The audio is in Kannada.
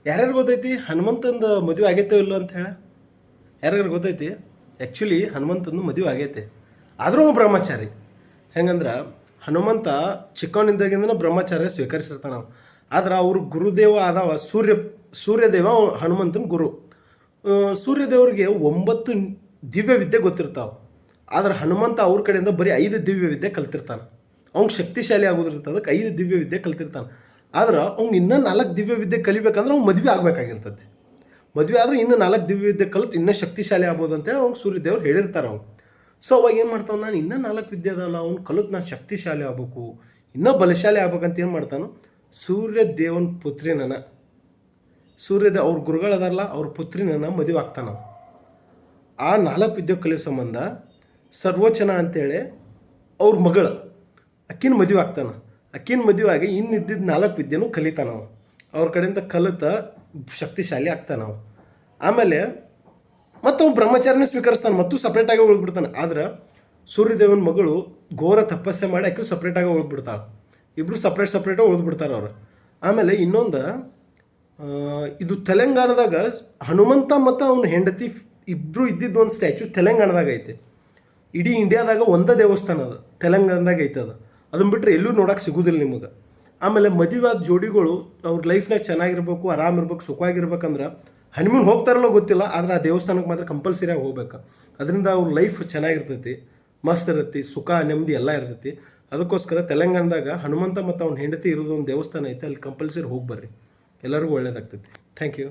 ಯಾರ್ಯಾರು ಗೊತ್ತೈತಿ ಹನುಮಂತಂದು ಮದುವೆ ಆಗೈತೋ ಇಲ್ಲೋ ಅಂತ ಹೇಳ? ಯಾರ್ಯಾರು ಗೊತ್ತೈತಿ? ಆ್ಯಕ್ಚುಲಿ ಹನುಮಂತಂದು ಮದುವೆ ಆಗೈತೆ, ಆದರೂ ಅವ ಬ್ರಹ್ಮಚಾರಿ. ಹೆಂಗಂದ್ರೆ ಹನುಮಂತ ಚಿಕ್ಕವನಿದ್ದಾಗಿಂದನೂ ಬ್ರಹ್ಮಚಾರ್ಯ ಸ್ವೀಕರಿಸಿರ್ತಾನೆ ನಾವು. ಆದ್ರೆ ಅವ್ರ ಗುರುದೇವ ಆದವ ಸೂರ್ಯದೇವ ಹನುಮಂತನ ಗುರು. ಸೂರ್ಯದೇವ್ರಿಗೆ 9 ದಿವ್ಯ ವಿದ್ಯೆ ಗೊತ್ತಿರ್ತಾವೆ. ಆದ್ರೆ ಹನುಮಂತ ಅವ್ರ ಕಡೆಯಿಂದ ಬರೀ 5 ದಿವ್ಯ ವಿದ್ಯೆ ಕಲ್ತಿರ್ತಾನೆ. ಅವ್ನು ಶಕ್ತಿಶಾಲಿ ಆಗೋದಿರ್ತದೆ, ಅದಕ್ಕೆ 5 ದಿವ್ಯ ವಿದ್ಯೆ ಕಲ್ತಿರ್ತಾನೆ. ಆದ್ರೆ ಅವ್ನು ಇನ್ನೂ 4 ದಿವ್ಯ ವಿದ್ಯೆ ಕಲಿಬೇಕಂದ್ರೆ ಅವ್ನು ಮದುವೆ ಆಗಬೇಕಾಗಿರ್ತೈತಿ. ಮದುವೆ ಆದರೆ ಇನ್ನೂ 4 ದಿವ್ಯ ವಿದ್ಯೆ ಕಲಿತು ಇನ್ನೂ ಶಕ್ತಿಶಾಲಿ ಆಗ್ಬೋದು ಅಂತೇಳಿ ಅವ್ನು ಸೂರ್ಯದೇವ್ರು ಹೇಳಿರ್ತಾರೆ ಅವ್ನು. ಸೊ ಅವಾಗ ಏನು ಮಾಡ್ತಾವೆ, ನಾನು ಇನ್ನೂ 4 ವಿದ್ಯೆ ಅದಲ್ಲ, ಅವ್ನು ಕಲಿತು ನಾನು ಶಕ್ತಿಶಾಲಿ ಆಗ್ಬೇಕು, ಇನ್ನೂ ಬಲಶಾಲಿ ಆಗ್ಬೇಕಂತ ಏನು ಮಾಡ್ತಾನೆ, ಸೂರ್ಯದೇವನ ಪುತ್ರಿನ ಸೂರ್ಯದೇವ ಅವ್ರ ಗುರುಗಳದಾರಲ್ಲ ಅವ್ರ ಪುತ್ರಿನ ಮದುವೆ ಆಗ್ತಾನೆ. ಆ 4 ವಿದ್ಯೆ ಕಲಿಯೋ ಸಂಬಂಧ ಸರ್ವೋಚನ ಅಂತೇಳಿ ಅವ್ರ ಮಗಳು ಅಕ್ಕಿನ ಮದುವೆ ಆಗ್ತಾನೆ. ಅಕ್ಕಿನ ಮದುವೆ ಆಗಿ ಇನ್ನಿದ್ದಿದ್ದು 4 ವಿದ್ಯೆನೂ ಕಲಿತಾನೆ ನಾವು. ಅವ್ರ ಕಡೆಯಿಂದ ಕಲಿತ ಶಕ್ತಿಶಾಲಿ ಆಗ್ತಾನೆ ನಾವು. ಆಮೇಲೆ ಮತ್ತು ಅವ್ನು ಬ್ರಹ್ಮಚಾರಿನ ಸ್ವೀಕರಿಸ್ತಾನೆ, ಮತ್ತು ಸಪ್ರೇಟಾಗಿ ಉಳಿದ್ಬಿಡ್ತಾನೆ. ಆದ್ರೆ ಸೂರ್ಯದೇವನ ಮಗಳು ಘೋರ ತಪಸ್ಸೆ ಮಾಡಿ ಆಕೆ ಸಪ್ರೇಟಾಗಿ ಉಳಿದ್ಬಿಡ್ತಾಳೆ. ಇಬ್ಬರು ಸಪ್ರೇಟಾಗಿ ಉಳಿದ್ಬಿಡ್ತಾರೆ ಅವರು. ಆಮೇಲೆ ಇನ್ನೊಂದು, ಇದು ತೆಲಂಗಾಣದಾಗ ಹನುಮಂತ ಮತ್ತು ಅವನ ಹೆಂಡತಿ ಇಬ್ಬರು ಇದ್ದಿದ್ದು ಒಂದು ಸ್ಟ್ಯಾಚು ತೆಲಂಗಾಣದಾಗ ಐತೆ. ಇಡೀ ಇಂಡಿಯಾದಾಗ ಒಂದೇ ದೇವಸ್ಥಾನ ಅದು ತೆಲಂಗಾಣದಾಗ ಐತೆ. ಅದನ್ನು ಬಿಟ್ಟರೆ ಎಲ್ಲೂ ನೋಡೋಕೆ ಸಿಗೋದಿಲ್ಲ ನಿಮಗೆ. ಆಮೇಲೆ ಮದುವೆಯಾದ ಜೋಡಿಗಳು ಅವ್ರ ಲೈಫ್ನಾಗ ಚೆನ್ನಾಗಿರ್ಬೇಕು, ಆರಾಮಿರ್ಬೇಕು, ಸುಖವಾಗಿರ್ಬೇಕಂದ್ರೆ ಹನಿಮೂನ್ ಹೋಗ್ತಾರಲ್ಲೋ ಗೊತ್ತಿಲ್ಲ, ಆದರೆ ಆ ದೇವಸ್ಥಾನಕ್ಕೆ ಮಾತ್ರ ಕಂಪಲ್ಸರಿಯಾಗಿ ಹೋಗ್ಬೇಕು. ಅದರಿಂದ ಅವ್ರ ಲೈಫ್ ಚೆನ್ನಾಗಿರ್ತೈತಿ, ಮಸ್ತ್ ಇರ್ತೈತಿ, ಸುಖ ನೆಮ್ಮದಿ ಎಲ್ಲ ಇರ್ತೈತಿ. ಅದಕ್ಕೋಸ್ಕರ ತೆಲಂಗಾಣದಾಗ ಹನುಮಂತ ಮತ್ತು ಅವ್ನ ಹೆಂಡತಿ ಇರೋದು ಒಂದು ದೇವಸ್ಥಾನ ಐತೆ, ಅಲ್ಲಿ ಕಂಪಲ್ಸರಿ ಹೋಗಿ ಬರ್ರಿ, ಎಲ್ಲರಿಗೂ ಒಳ್ಳೇದಾಗ್ತೈತಿ. Thank you.